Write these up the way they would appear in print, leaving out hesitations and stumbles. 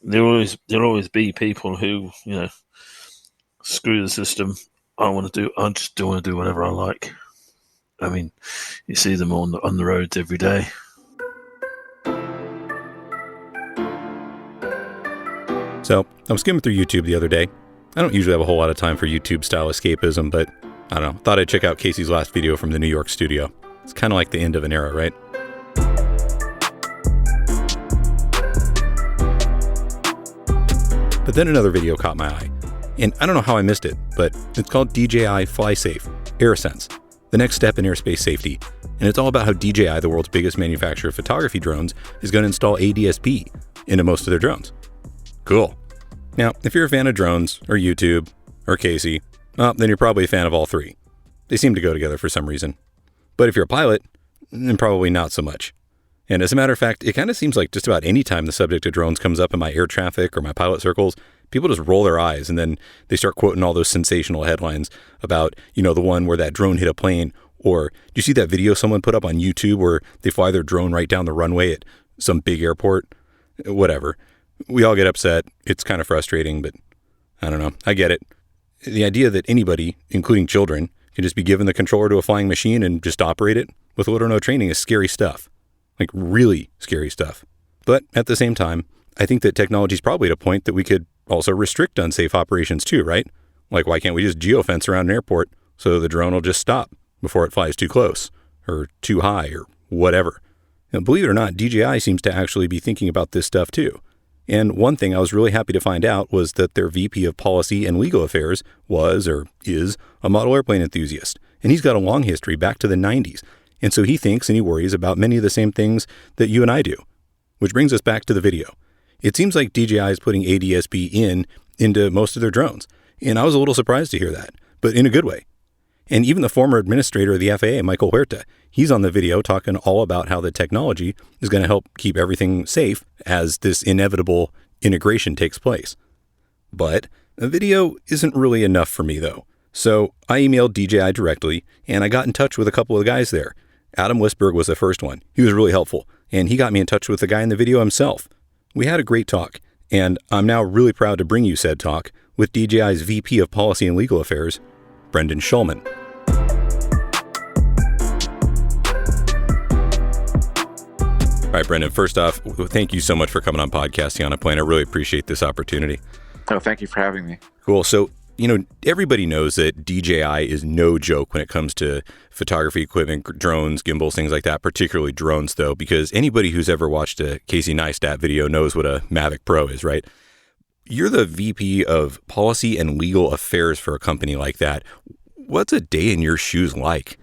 there'll always be people who, screw the system. I just do want to do whatever I like. I mean, you see them on the roads every day. So I was skimming through YouTube the other day. I don't usually have a whole lot of time for YouTube-style escapism, but I don't know. Thought I'd check out Casey's last video from the New York studio. It's kind of like the end of an era, right? But then another video caught my eye. And I don't know how I missed it, but it's called DJI FlySafe, AirSense, the next step in airspace safety. And it's all about how DJI, the world's biggest manufacturer of photography drones, is going to install ADS-B into most of their drones. Cool. Now, if you're a fan of drones, or YouTube, or Casey, well, then you're probably a fan of all three. They seem to go together for some reason. But if you're a pilot, then probably not so much. And as a matter of fact, it kind of seems like just about any time the subject of drones comes up in my air traffic or my pilot circles, people just roll their eyes and then they start quoting all those sensational headlines about, the one where that drone hit a plane. Or do you see that video someone put up on YouTube where they fly their drone right down the runway at some big airport? Whatever. We all get upset. It's kind of frustrating, but I don't know. I get it. The idea that anybody, including children, can just be given the controller to a flying machine and just operate it with little or no training is scary stuff. Like really scary stuff. But at the same time, I think that technology is probably at a point that we could also restrict unsafe operations too, right? Like why can't we just geofence around an airport so the drone will just stop before it flies too close or too high or whatever? And believe it or not, DJI seems to actually be thinking about this stuff too. And one thing I was really happy to find out was that their VP of Policy and Legal Affairs was or is a model airplane enthusiast. And he's got a long history back to the 90s. And so he thinks and he worries about many of the same things that you and I do. Which brings us back to the video. It seems like DJI is putting ADS-B into most of their drones. And I was a little surprised to hear that, but in a good way. And even the former administrator of the FAA, Michael Huerta, he's on the video talking all about how the technology is going to help keep everything safe as this inevitable integration takes place. But the video isn't really enough for me, though. So I emailed DJI directly, and I got in touch with a couple of guys there. Adam Wisberg was the first one. He was really helpful, and he got me in touch with the guy in the video himself. We had a great talk, and I'm now really proud to bring you said talk with DJI's VP of Policy and Legal Affairs, Brendan Schulman. All right, Brendan, first off, thank you so much for coming on Podcasting on a Plane. I really appreciate this opportunity. Oh, thank you for having me. Cool. So, everybody knows that DJI is no joke when it comes to photography equipment, drones, gimbals, things like that, particularly drones, though, because anybody who's ever watched a Casey Neistat video knows what a Mavic Pro is, right? You're the VP of Policy and Legal Affairs for a company like that. What's a day in your shoes like?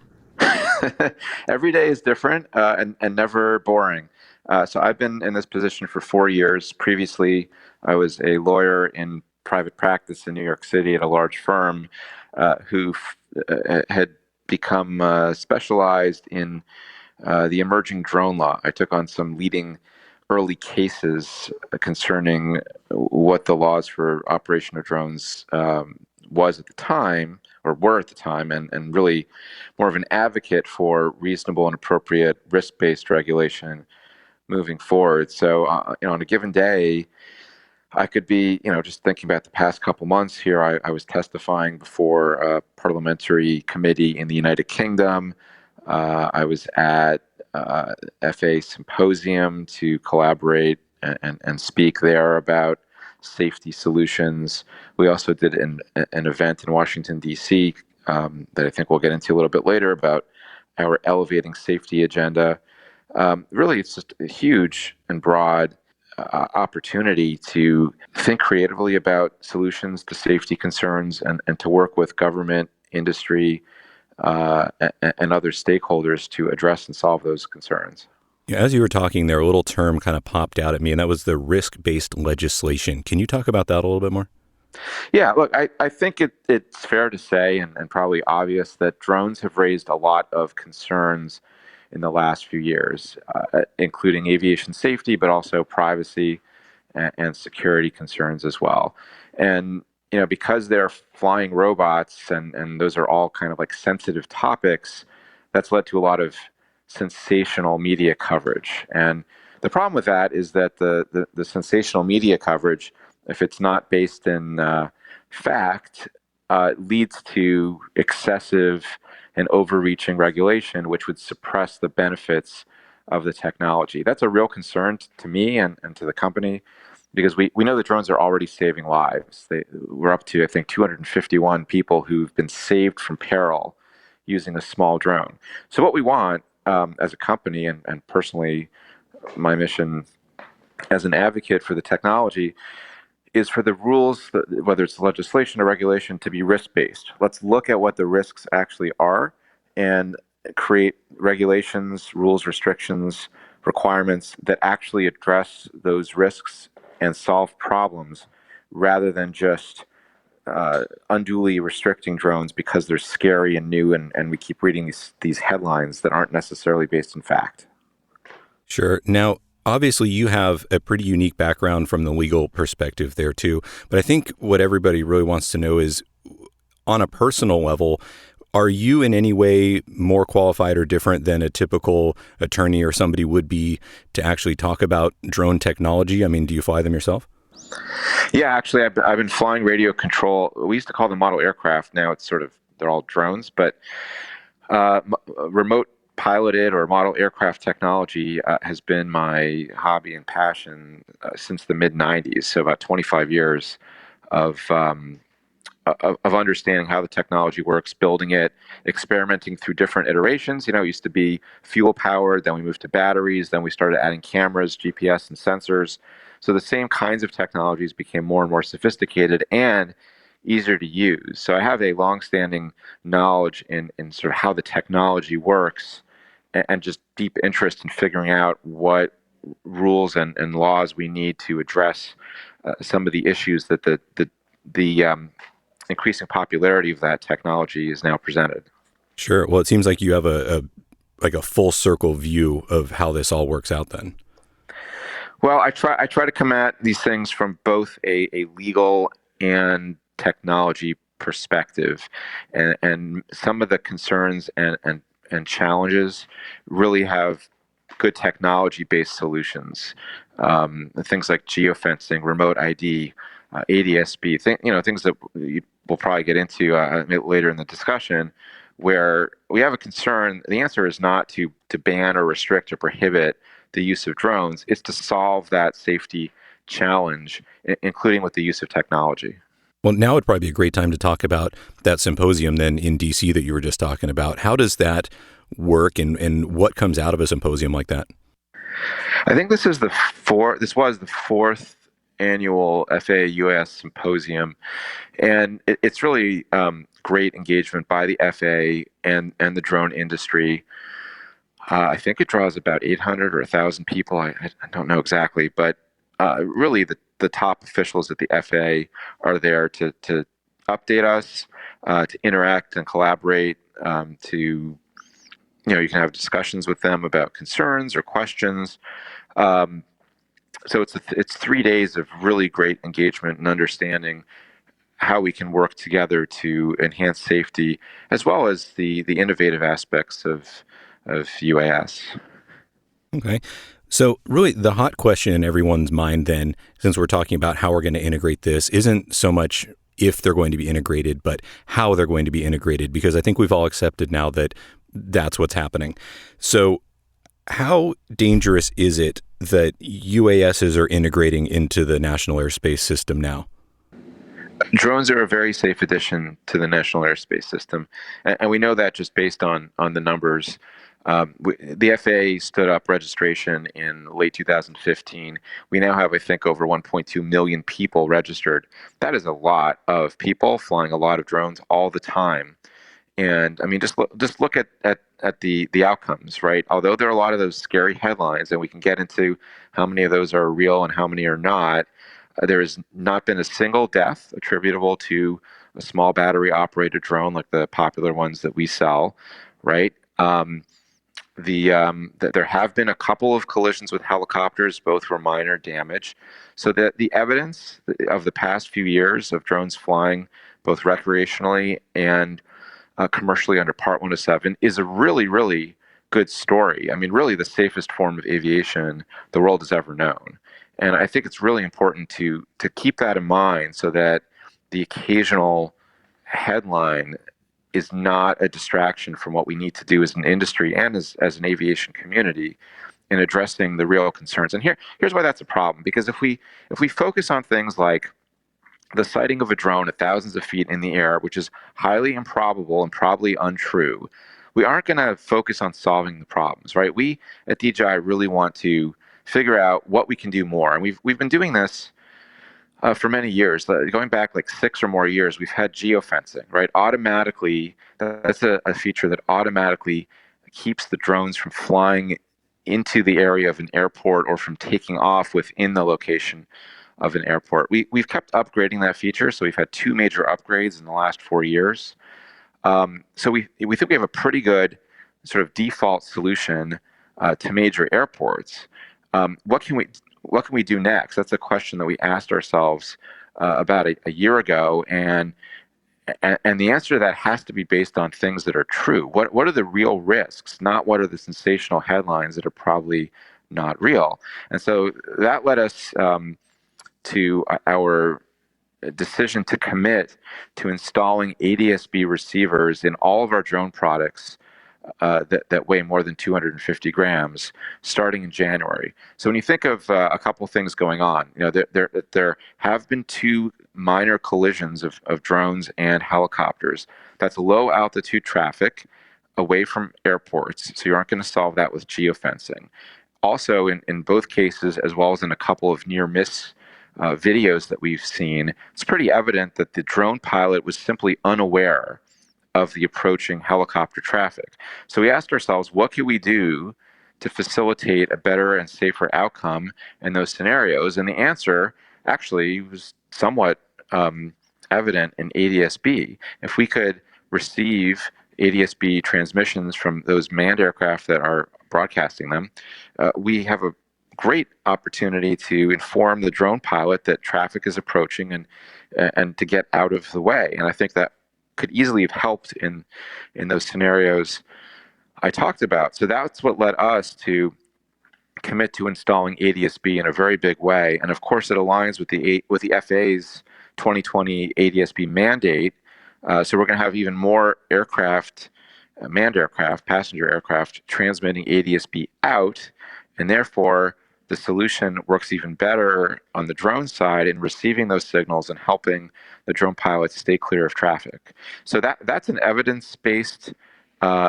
Every day is different and never boring. So I've been in this position for 4 years. Previously, I was a lawyer in private practice in New York City at a large firm who had become specialized in the emerging drone law. I took on some leading early cases concerning what the laws for operation of drones was at the time, or were at the time, and really more of an advocate for reasonable and appropriate risk-based regulation moving forward. So, on a given day, I could be, just thinking about the past couple months here, I was testifying before a parliamentary committee in the United Kingdom. I was at FA Symposium to collaborate and speak there about safety solutions. We also did an event in Washington, D.C. That I think we'll get into a little bit later about our elevating safety agenda. Really, it's just a huge and broad opportunity to think creatively about solutions to safety concerns and to work with government, industry, and other stakeholders to address and solve those concerns. Yeah, as you were talking there, a little term kind of popped out at me, and that was the risk-based legislation. Can you talk about that a little bit more? Yeah, look, I think it's fair to say and probably obvious that drones have raised a lot of concerns in the last few years, including aviation safety, but also privacy and security concerns as well. And, because they're flying robots and those are all kind of like sensitive topics, that's led to a lot of sensational media coverage. And The problem with that is that the sensational media coverage, if it's not based in fact, leads to excessive and overreaching regulation, which would suppress the benefits of the technology. That's a real concern to me and to the company, because we know that drones are already saving lives. We're up to, I think, 251 people who've been saved from peril using a small drone. So what we want as a company, and personally, my mission as an advocate for the technology, is for the rules, whether it's legislation or regulation, to be risk-based. Let's look at what the risks actually are and create regulations, rules, restrictions, requirements that actually address those risks and solve problems, rather than just unduly restricting drones because they're scary and new, and we keep reading these headlines that aren't necessarily based in fact. Sure. Now, obviously, you have a pretty unique background from the legal perspective there, too. But I think what everybody really wants to know is, on a personal level, are you in any way more qualified or different than a typical attorney or somebody would be to actually talk about drone technology? I mean, do you fly them yourself? Yeah, actually, I've been flying radio control. We used to call them model aircraft. Now it's they're all drones, but remote piloted or model aircraft technology has been my hobby and passion since the mid 90s. So about 25 years of understanding how the technology works, building it, experimenting through different iterations. It used to be fuel powered, then we moved to batteries, then we started adding cameras, GPS, and sensors. So the same kinds of technologies became more and more sophisticated and easier to use. So I have a longstanding knowledge in sort of how the technology works, and just deep interest in figuring out what rules and laws we need to address some of the issues that the increasing popularity of that technology is now presented. Sure. Well, it seems like you have a full circle view of how this all works out then. Well, I try to come at these things from both a legal and technology perspective, and some of the concerns and challenges really have good technology-based solutions. Things like geofencing, remote ID, ADS-B, things that we'll probably get into later in the discussion, where we have a concern. The answer is not to ban or restrict or prohibit the use of drones. It's to solve that safety challenge, including with the use of technology. Well, now would probably be a great time to talk about that symposium then in DC that you were just talking about. How does that work, and what comes out of a symposium like that? I think this was the fourth annual FAA-UAS symposium, and it's really great engagement by the FAA and the drone industry. I think it draws about 800 or 1,000 people. I don't know exactly, but really the top officials at the FAA are there to update us, to interact and collaborate, to you can have discussions with them about concerns or questions. So it's 3 days of really great engagement and understanding how we can work together to enhance safety, as well as the innovative aspects of UAS. Okay. So really the hot question in everyone's mind then, since we're talking about how we're going to integrate this, isn't so much if they're going to be integrated, but how they're going to be integrated, because I think we've all accepted now that that's what's happening. So how dangerous is it that UASs are integrating into the National Airspace System now? Drones are a very safe addition to the National Airspace System, and we know that just based on the numbers. The FAA stood up registration in late 2015. We now have, I think, over 1.2 million people registered. That is a lot of people flying a lot of drones all the time. And I mean, just look at the outcomes, right? Although there are a lot of those scary headlines, and we can get into how many of those are real and how many are not, there has not been a single death attributable to a small battery operated drone like the popular ones that we sell, right? There have been a couple of collisions with helicopters, both were minor damage. So that the evidence of the past few years of drones flying both recreationally and commercially under Part 107 is a really, really good story. I mean, really the safest form of aviation the world has ever known. And I think it's really important to keep that in mind so that the occasional headline is not a distraction from what we need to do as an industry and as an aviation community in addressing the real concerns. And here's why that's a problem. Because if we focus on things like the sighting of a drone at thousands of feet in the air, which is highly improbable and probably untrue, we aren't going to focus on solving the problems, right? We at DJI really want to figure out what we can do more. And we've been doing this for many years. Going back like 6 or more years, we've had geofencing, right? Automatically, that's a feature that automatically keeps the drones from flying into the area of an airport or from taking off within the location of an airport. We've kept upgrading that feature, so we've had 2 major upgrades in the last 4 years. So we think we have a pretty good sort of default solution to major airports. What can we do next? That's a question that we asked ourselves about a year ago, and the answer to that has to be based on things that are true. What are the real risks, not what are the sensational headlines that are probably not real? And so that led us to our decision to commit to installing ADS-B receivers in all of our drone products that weigh more than 250 grams, starting in January. So when you think of a couple of things going on, there have been 2 minor collisions of drones and helicopters. That's low altitude traffic away from airports, so you aren't going to solve that with geofencing. Also, in both cases, as well as in a couple of near miss videos that we've seen, it's pretty evident that the drone pilot was simply unaware of the approaching helicopter traffic. So we asked ourselves, what can we do to facilitate a better and safer outcome in those scenarios? And the answer actually was somewhat evident in ADS-B. If we could receive ADS-B transmissions from those manned aircraft that are broadcasting them, we have a great opportunity to inform the drone pilot that traffic is approaching and to get out of the way. And I think that could easily have helped in those scenarios I talked about. So that's what led us to commit to installing ADS-B in a very big way. And of course, it aligns with the FAA's 2020 ADS-B mandate. So we're going to have even more aircraft, manned aircraft, passenger aircraft, transmitting ADS-B out, and therefore the solution works even better on the drone side in receiving those signals and helping the drone pilots stay clear of traffic. So that's an evidence-based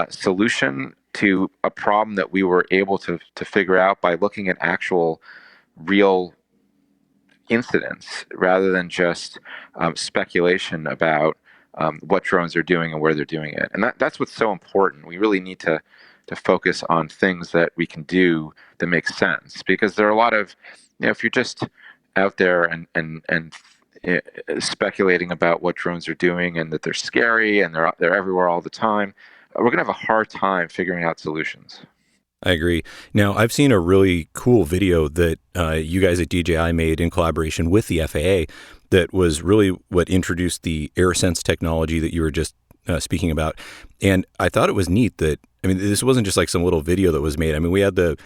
solution to a problem that we were able to figure out by looking at actual real incidents rather than just speculation about what drones are doing and where they're doing it. And that's what's so important. We really need to focus on things that we can do that make sense, because there are a lot of, if you're just out there and speculating about what drones are doing and that they're scary and they're everywhere all the time, we're going to have a hard time figuring out solutions. I agree. Now, I've seen a really cool video that you guys at DJI made in collaboration with the FAA that was really what introduced the AirSense technology that you were just speaking about. And I thought it was neat that, this wasn't just like some little video that was made. We had the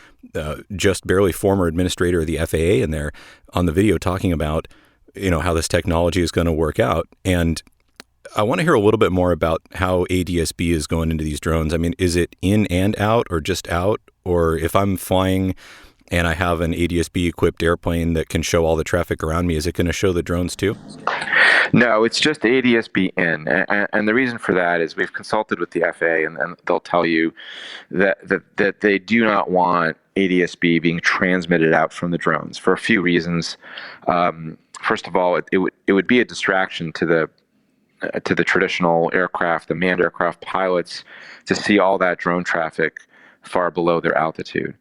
just barely former administrator of the FAA in there on the video talking about, how this technology is going to work out. And I want to hear a little bit more about how ADS-B is going into these drones. Is it in and out or just out? Or if I'm flying and I have an ADS-B equipped airplane that can show all the traffic around me, is it going to show the drones too? No, it's just ADS-B in. And the reason for that is we've consulted with the FAA, and they'll tell you that they do not want ADS-B being transmitted out from the drones for a few reasons. First of all, it would be a distraction to the traditional aircraft, the manned aircraft pilots, to see all that drone traffic far below their altitude.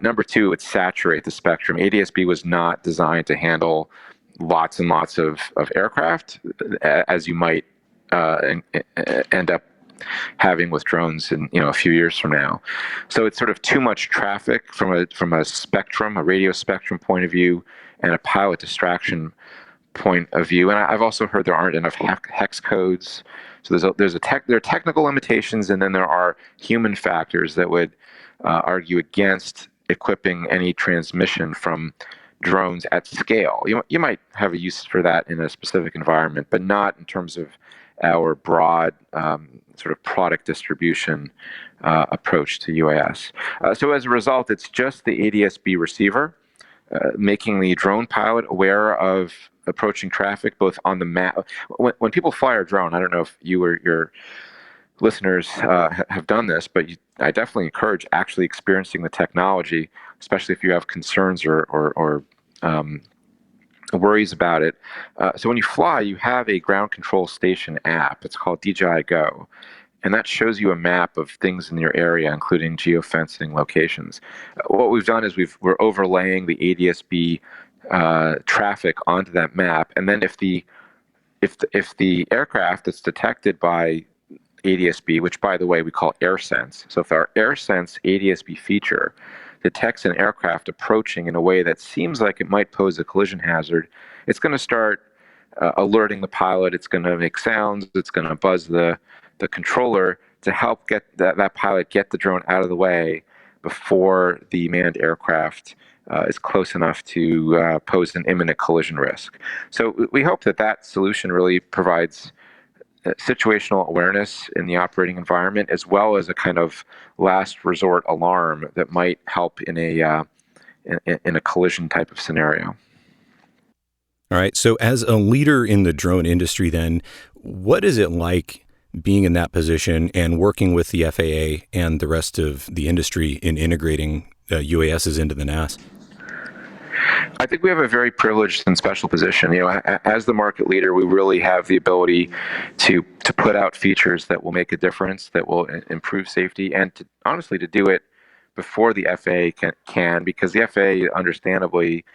Number 2, it would saturate the spectrum. ADS-B was not designed to handle lots and lots of aircraft, as you might end up having with drones in a few years from now. So it's sort of too much traffic from a spectrum, a radio spectrum point of view, and a pilot distraction point of view. And I've also heard there aren't enough hex codes. So there are technical limitations, and then there are human factors that would argue against equipping any transmission from drones at scale. You might have a use for that in a specific environment, but not in terms of our broad sort of product distribution approach to UAS. So as a result, it's just the ADS-B receiver, making the drone pilot aware of approaching traffic, both on the map. When people fly a drone, I don't know if you or your listeners have done this, but I definitely encourage actually experiencing the technology, especially if you have concerns or worries about it. So when you fly, you have a ground control station app. It's called DJI Go. And that shows you a map of things in your area, including geofencing locations. What we've done is we're overlaying the ADS-B traffic onto that map. And then if the aircraft that's detected by ADS-B, which by the way we call AirSense, so if our AirSense ADS-B feature detects an aircraft approaching in a way that seems like it might pose a collision hazard, it's going to start alerting the pilot. It's going to make sounds. It's going to buzz the controller to help get that pilot get the drone out of the way before the manned aircraft is close enough to pose an imminent collision risk. So we hope that solution really provides situational awareness in the operating environment, as well as a kind of last resort alarm that might help in a collision type of scenario. All right. So as a leader in the drone industry, then, what is it like being in that position and working with the FAA and the rest of the industry in integrating UASs into the NAS? I think we have a very privileged and special position. As the market leader, we really have the ability to put out features that will make a difference, that will improve safety, and honestly to do it before the FAA can, because the FAA, understandably,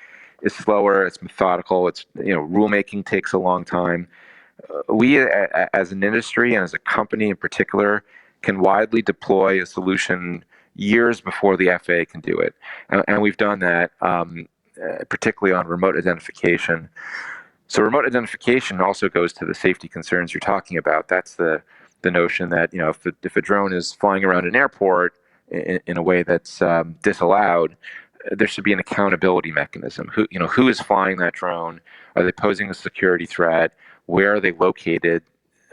is slower. It's methodical. Rulemaking takes a long time. We, as an industry and as a company in particular, can widely deploy a solution years before the FAA can do it, and we've done that. Particularly on remote identification. So remote identification also goes to the safety concerns you're talking about. That's the notion that if a drone is flying around an airport in a way that's disallowed, there should be an accountability mechanism. Who is flying that drone? Are they posing a security threat? Where are they located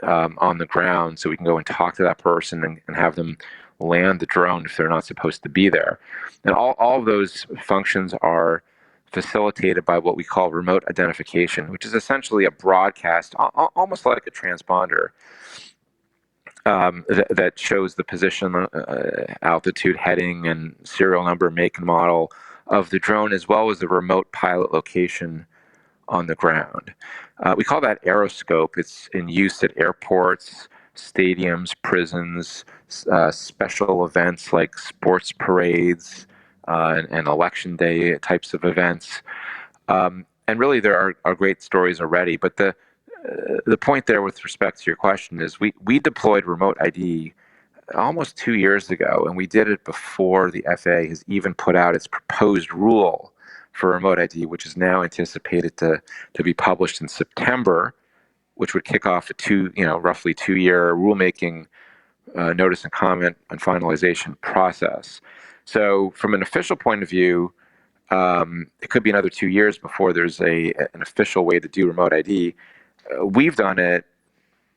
on the ground, so we can go and talk to that person and have them land the drone if they're not supposed to be there. And all of those functions are facilitated by what we call remote identification, which is essentially a broadcast, almost like a transponder, that shows the position, altitude, heading, and serial number, make, and model of the drone, as well as the remote pilot location on the ground. We call that aeroscope. It's in use at airports, stadiums, prisons, special events like sports parades, and election day types of events. And really, there are great stories already. But the point there with respect to your question is we deployed remote ID almost 2 years ago, and we did it before the FAA has even put out its proposed rule for remote ID, which is now anticipated to be published in September, which would kick off a roughly 2-year rulemaking notice and comment and finalization process. So from an official point of view, it could be another 2 years before there's an official way to do remote ID. We've done it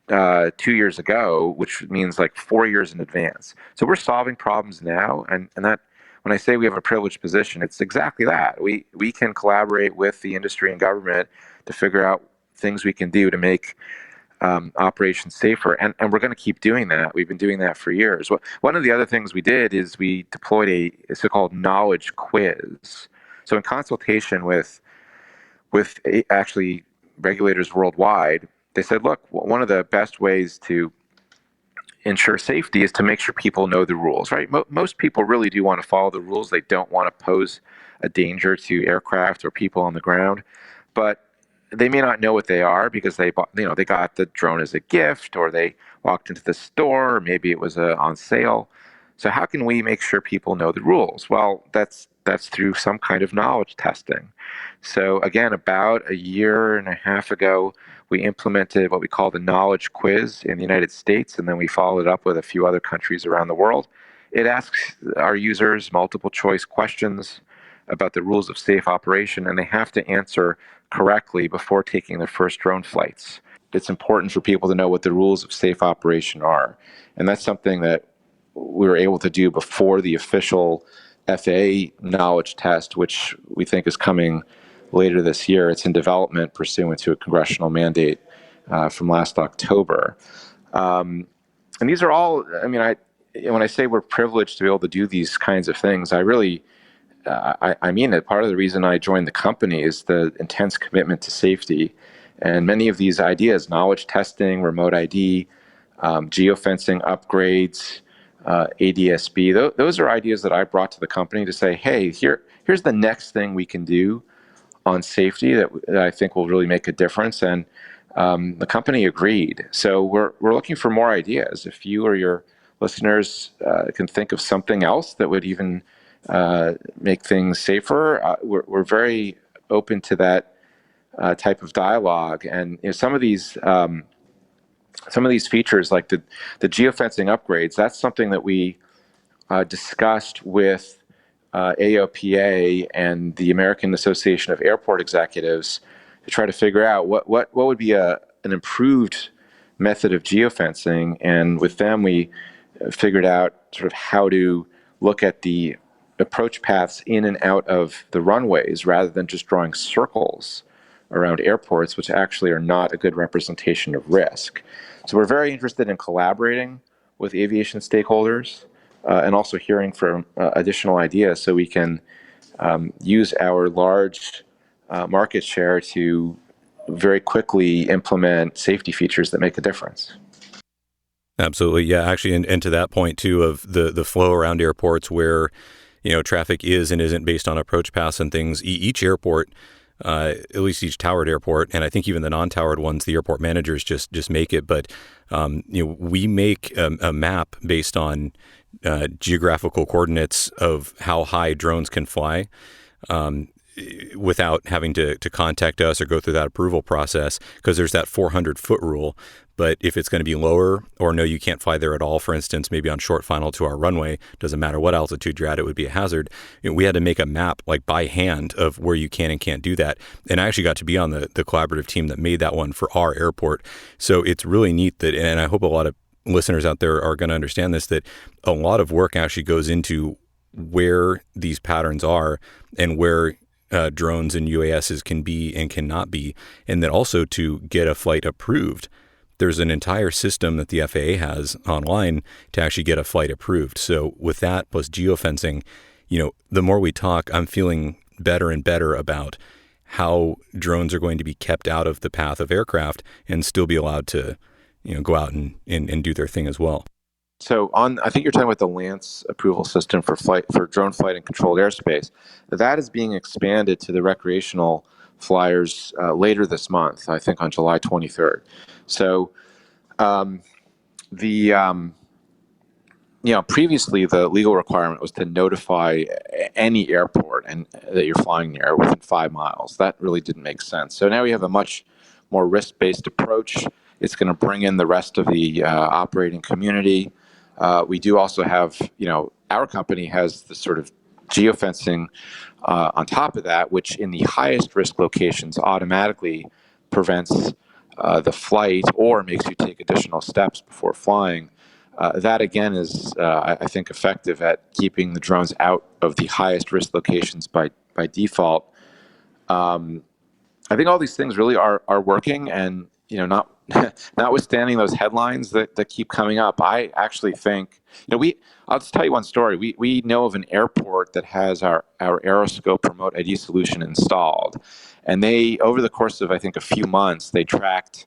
2 years ago, which means like 4 years in advance. So we're solving problems now, and that, when I say we have a privileged position, it's exactly that. We can collaborate with the industry and government to figure out things we can do to make operations safer, and we're going to keep doing that. We've been doing that for years. One of the other things we did is we deployed a so-called knowledge quiz. So in consultation with actually regulators worldwide, they said, look, one of the best ways to ensure safety is to make sure people know the rules, right? Most people really do want to follow the rules. They don't want to pose a danger to aircraft or people on the ground, but they may not know what they are because they got the drone as a gift, or they walked into the store, or maybe it was on sale. So how can we make sure people know the rules? Well, that's through some kind of knowledge testing. So again, about a year and a half ago, we implemented what we call the knowledge quiz in the United States, and then we followed it up with a few other countries around the world. It asks our users multiple choice questions about the rules of safe operation, and they have to answer correctly before taking their first drone flights. It's important for people to know what the rules of safe operation are. And that's something that we were able to do before the official FAA knowledge test, which we think is coming later this year. It's in development pursuant to a congressional mandate from last October. And these are all, I mean, when I say we're privileged to be able to do these kinds of things, I really, I mean it. Part of the reason I joined the company is the intense commitment to safety. And many of these ideas, knowledge testing, remote ID, geofencing upgrades, ADSB, those are ideas that I brought to the company to say, hey, here's the next thing we can do on safety that I think will really make a difference. And the company agreed. So we're looking for more ideas. If you or your listeners can think of something else that would even make things safer, we're very open to that type of dialogue. And some of these features, like the geofencing upgrades, that's something that we discussed with AOPA and the American Association of Airport Executives to try to figure out what would be an improved method of geofencing. And with them, we figured out sort of how to look at the approach paths in and out of the runways rather than just drawing circles around airports, which actually are not a good representation of risk. So we're very interested in collaborating with aviation stakeholders and also hearing from additional ideas so we can use our large market share to very quickly implement safety features that make a difference. Absolutely. Yeah, actually, and to that point too of the flow around airports where, traffic is and isn't based on approach paths and things. Each airport, at least each towered airport, and I think even the non-towered ones, the airport managers just make it. But we make a map based on geographical coordinates of how high drones can fly. Without having to contact us or go through that approval process, because there's that 400-foot rule. But if it's going to be lower, or no, you can't fly there at all, for instance, maybe on short final to our runway, doesn't matter what altitude you're at, it would be a hazard. We had to make a map like by hand of where you can and can't do that. And I actually got to be on the collaborative team that made that one for our airport. So it's really neat that, and I hope a lot of listeners out there are going to understand this, that a lot of work actually goes into where these patterns are and where drones and UASs can be and cannot be, and then also to get a flight approved. There's an entire system that the FAA has online to actually get a flight approved. So with that plus geofencing, the more we talk, I'm feeling better and better about how drones are going to be kept out of the path of aircraft and still be allowed to, go out and do their thing as well. So I think you're talking about the LANCE approval system for drone flight in controlled airspace. That is being expanded to the recreational flyers later this month, I think on July 23rd. So previously the legal requirement was to notify any airport and that you're flying near within 5 miles. That really didn't make sense. So now we have a much more risk-based approach. It's going to bring in the rest of the operating community. We do also have, our company has the sort of geofencing on top of that, which in the highest risk locations automatically prevents the flight or makes you take additional steps before flying. That again is, I think, effective at keeping the drones out of the highest risk locations by default. I think all these things really are working, and notwithstanding those headlines that keep coming up, I actually think, I'll just tell you one story. We know of an airport that has our Aeroscope remote ID solution installed. And they, over the course of, I think, a few months, they tracked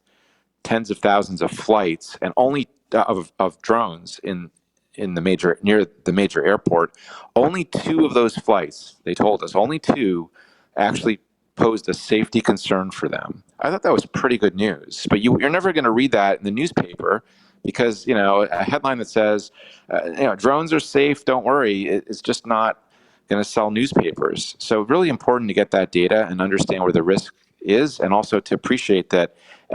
tens of thousands of flights and only of drones near the major airport. Only 2 of those flights, they told us, only 2 actually posed a safety concern for them. I thought that was pretty good news. But you're never going to read that in the newspaper because, a headline that says, drones are safe, don't worry, it's just not going to sell newspapers. So really important to get that data and understand where the risk is, and also to appreciate that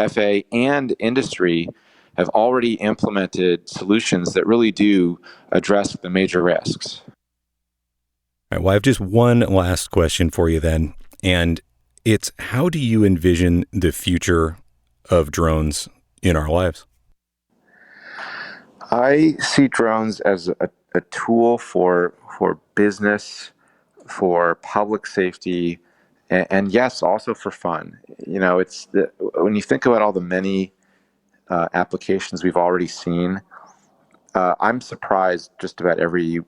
FA and industry have already implemented solutions that really do address the major risks. All right, well, I have just one last question for you then, and it's, how do you envision the future of drones in our lives? I see drones as a tool for business, for public safety, and yes, also for fun. When you think about all the many applications we've already seen, I'm surprised just about every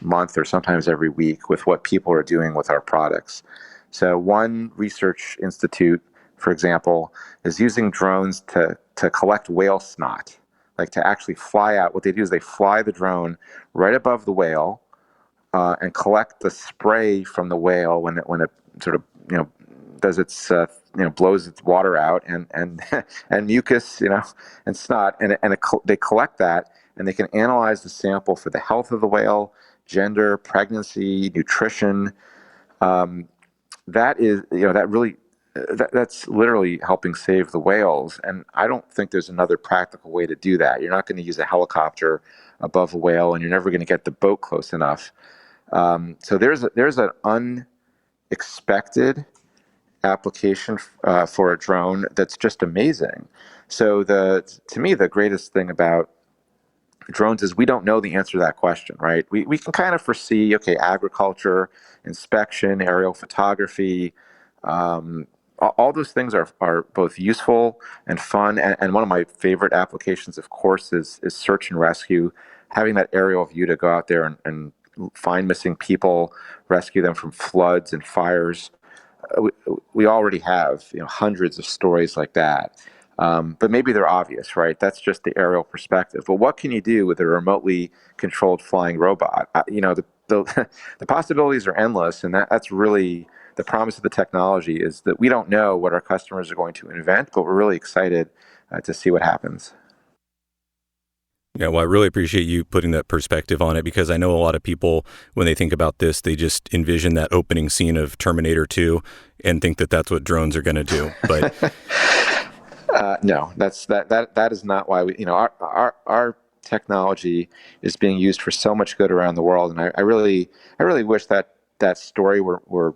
month or sometimes every week with what people are doing with our products. So one research institute, for example, is using drones to collect whale snot, like to actually fly out. What they do is they fly the drone right above the whale and collect the spray from the whale when it sort of does its blows its water out and and mucus and snot, and they collect that, and they can analyze the sample for the health of the whale, gender, pregnancy, nutrition. That is, that really, that's literally helping save the whales. And I don't think there's another practical way to do that. You're not going to use a helicopter above a whale, and you're never going to get the boat close enough. So there's an unexpected application for a drone that's just amazing. So to me, the greatest thing about drones is we don't know the answer to that question, right? We can kind of foresee, okay, agriculture, inspection, aerial photography, all those things are both useful and fun. And one of my favorite applications, of course, is search and rescue. Having that aerial view to go out there and find missing people, rescue them from floods and fires. We already have hundreds of stories like that. But maybe they're obvious, right? That's just the aerial perspective. But what can you do with a remotely controlled flying robot? The possibilities are endless, and that's really the promise of the technology, is that we don't know what our customers are going to invent, but we're really excited to see what happens. Yeah, well, I really appreciate you putting that perspective on it, because I know a lot of people, when they think about this, they just envision that opening scene of Terminator 2 and think that that's what drones are going to do. But no, that is not why we. Our technology is being used for so much good around the world, and I really wish that story were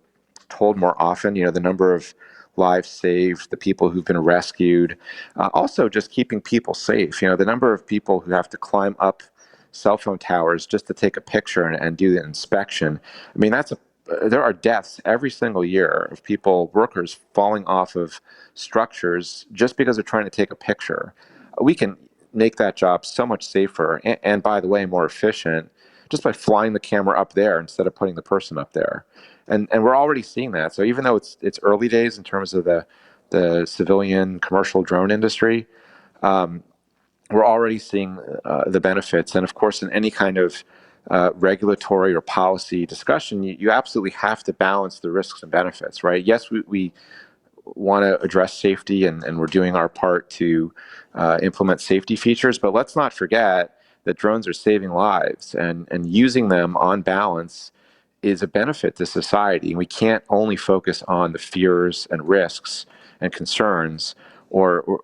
told more often. The number of lives saved, the people who've been rescued, also just keeping people safe. The number of people who have to climb up cell phone towers just to take a picture and do the inspection. I mean, there are deaths every single year of workers falling off of structures just because they're trying to take a picture. We can make that job so much safer and by the way, more efficient, just by flying the camera up there instead of putting the person up there. And we're already seeing that. So even though it's early days in terms of the civilian commercial drone industry, we're already seeing the benefits. And of course, in any kind of regulatory or policy discussion, you absolutely have to balance the risks and benefits, right? Yes, we want to address safety, and we're doing our part to implement safety features, but let's not forget that drones are saving lives, and using them on balance is a benefit to society. We can't only focus on the fears and risks and concerns, or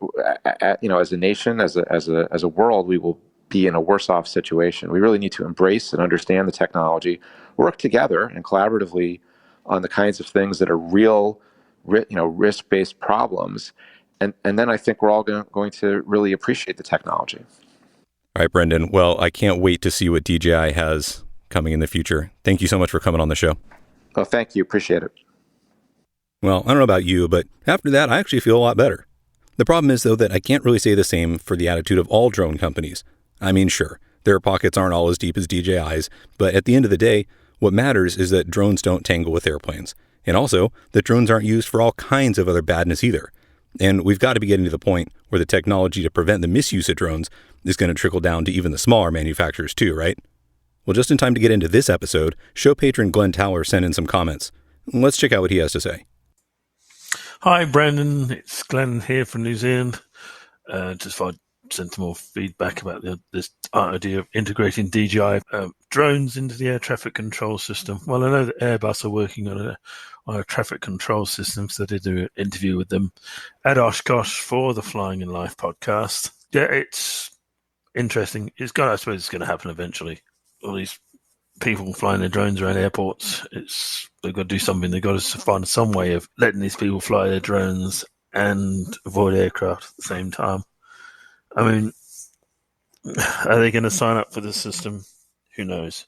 as a nation, as a world, we will be in a worse off situation. We really need to embrace and understand the technology, work together and collaboratively on the kinds of things that are real, risk-based problems, and then I think we're all going to really appreciate the technology. All right, Brendan. Well, I can't wait to see what DJI has coming in the future. Thank you so much for coming on the show. Oh, thank you. Appreciate it. Well, I don't know about you, but after that, I actually feel a lot better. The problem is, though, that I can't really say the same for the attitude of all drone companies. I mean, sure, their pockets aren't all as deep as DJI's, but at the end of the day, what matters is that drones don't tangle with airplanes. And also, that drones aren't used for all kinds of other badness either. And we've got to be getting to the point where the technology to prevent the misuse of drones is going to trickle down to even the smaller manufacturers too, right? Well, just in time to get into this episode, show patron Glenn Towler sent in some comments. Let's check out what he has to say. Hi, Brandon. It's Glenn here from New Zealand. Just thought I'd sent some more feedback about this idea of integrating DJI drones into the air traffic control system. Well, I know that Airbus are working on a traffic control system, so I did do an interview with them at Oshkosh for the Flying in Life podcast. Yeah, it's interesting. I suppose it's going to happen eventually. All these people flying their drones around airports, they've got to do something. They've got to find some way of letting these people fly their drones and avoid aircraft at the same time. I mean, are they going to sign up for this system? Who knows?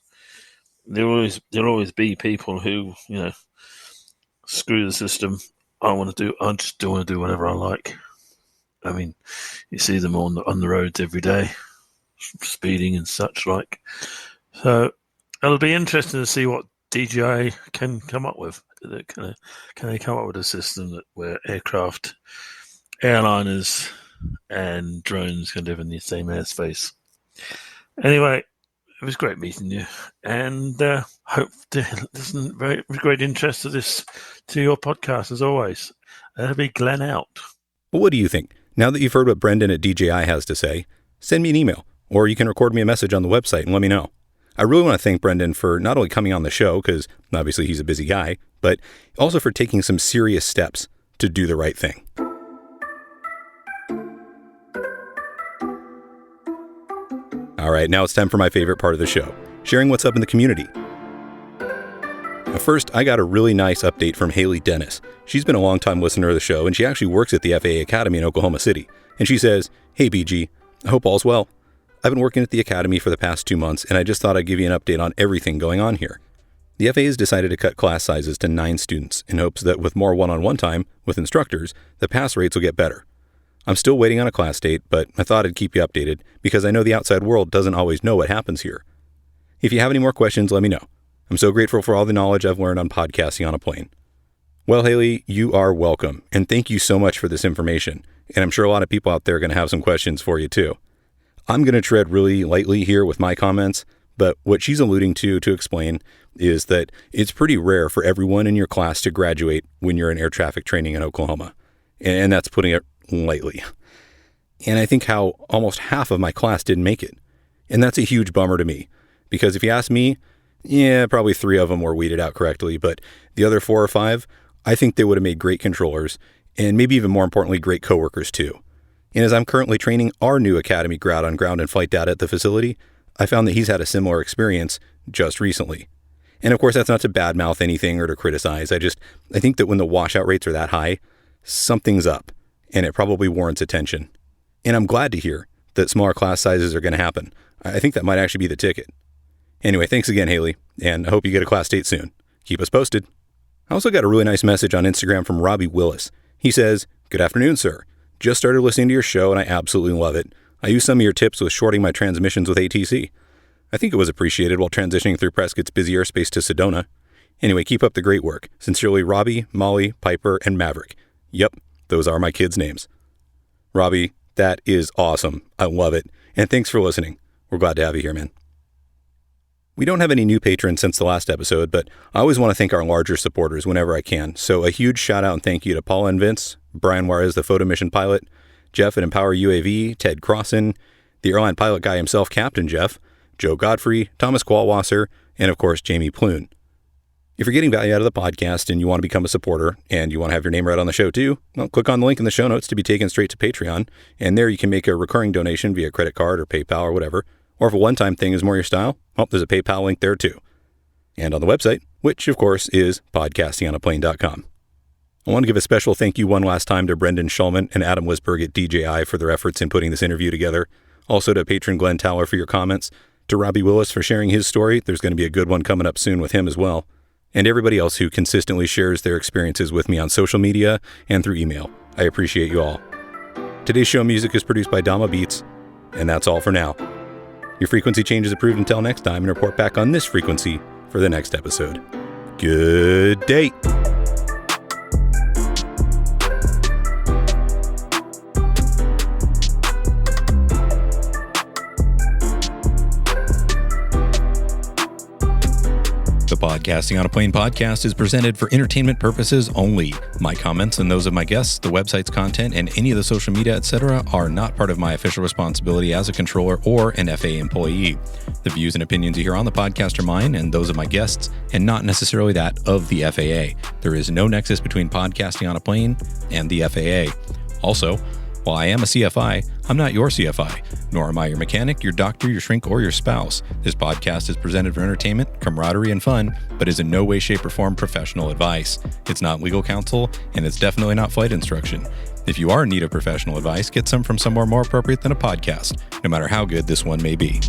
There'll always be people who, screw the system. I just want to do whatever I like. I mean, you see them on the roads every day, speeding and such like. So it'll be interesting to see what DJI can come up with. Can they come up with a system where aircraft, airliners, and drones can live in the same airspace? Anyway, it was great meeting you, and hope to listen with great interest to your podcast as always. That'll be Glenn out. Well, what do you think? Now that you've heard what Brendan at DJI has to say, send me an email, or you can record me a message on the website and let me know. I really want to thank Brendan for not only coming on the show, because obviously he's a busy guy, but also for taking some serious steps to do the right thing. All right, now it's time for my favorite part of the show, sharing what's up in the community. First, I got a really nice update from Haley Dennis. She's been a long-time listener of the show, and she actually works at the FAA Academy in Oklahoma City. And she says, "Hey BG, I hope all's well. I've been working at the Academy for the past 2 months, and I just thought I'd give you an update on everything going on here. The FAA has decided to cut class sizes to 9 students in hopes that with more one-on-one time with instructors, the pass rates will get better. I'm still waiting on a class date, but I thought I'd keep you updated because I know the outside world doesn't always know what happens here. If you have any more questions, let me know. I'm so grateful for all the knowledge I've learned on podcasting on a plane." Well, Haley, you are welcome, and thank you so much for this information. And I'm sure a lot of people out there are going to have some questions for you too. I'm going to tread really lightly here with my comments, but what she's alluding to explain is that it's pretty rare for everyone in your class to graduate when you're in air traffic training in Oklahoma. And that's putting it lightly. And I think how almost half of my class didn't make it. And that's a huge bummer to me, because if you ask me, yeah, probably 3 of them were weeded out correctly, but the other 4 or 5, I think they would have made great controllers, and maybe even more importantly, great coworkers too. And as I'm currently training our new Academy grad on ground and flight data at the facility, I found that he's had a similar experience just recently. And of course, that's not to badmouth anything or to criticize. I think that when the washout rates are that high, something's up, and it probably warrants attention. And I'm glad to hear that smaller class sizes are going to happen. I think that might actually be the ticket. Anyway, thanks again, Haley, and I hope you get a class date soon. Keep us posted. I also got a really nice message on Instagram from Robbie Willis. He says, "Good afternoon, sir. Just started listening to your show, and I absolutely love it. I used some of your tips with shorting my transmissions with ATC. I think it was appreciated while transitioning through Prescott's busy airspace to Sedona. Anyway, keep up the great work. Sincerely, Robbie, Molly, Piper, and Maverick." Yep, those are my kids' names. Robbie, that is awesome. I love it. And thanks for listening. We're glad to have you here, man. We don't have any new patrons since the last episode, but I always want to thank our larger supporters whenever I can. So a huge shout out and thank you to Paula and Vince, Brian Juarez, the photo mission pilot, Jeff at Empower UAV, Ted Crossan, the airline pilot guy himself, Captain Jeff, Joe Godfrey, Thomas Qualwasser, and of course, Jamie Plune. If you're getting value out of the podcast and you want to become a supporter and you want to have your name read on the show too, well, click on the link in the show notes to be taken straight to Patreon. And there you can make a recurring donation via credit card or PayPal or whatever. Or if a one-time thing is more your style, well, there's a PayPal link there too. And on the website, which of course is podcastingonaplane.com. I want to give a special thank you one last time to Brendan Schulman and Adam Wisberg at DJI for their efforts in putting this interview together. Also to patron Glenn Towler for your comments. To Robbie Willis for sharing his story. There's going to be a good one coming up soon with him as well. And everybody else who consistently shares their experiences with me on social media and through email. I appreciate you all. Today's show music is produced by Dama Beats, and that's all for now. Your frequency change is approved until next time, and report back on this frequency for the next episode. Good day. The Podcasting on a Plane podcast is presented for entertainment purposes only. My comments and those of my guests, the website's content, and any of the social media, etc., are not part of my official responsibility as a controller or an FAA employee. The views and opinions you hear on the podcast are mine and those of my guests, and not necessarily that of the FAA. There is no nexus between podcasting on a plane and the FAA. Also, while I am a CFI, I'm not your CFI, nor am I your mechanic, your doctor, your shrink, or your spouse. This podcast is presented for entertainment, camaraderie, and fun, but is in no way, shape, or form professional advice. It's not legal counsel, and it's definitely not flight instruction. If you are in need of professional advice, get some from somewhere more appropriate than a podcast, no matter how good this one may be.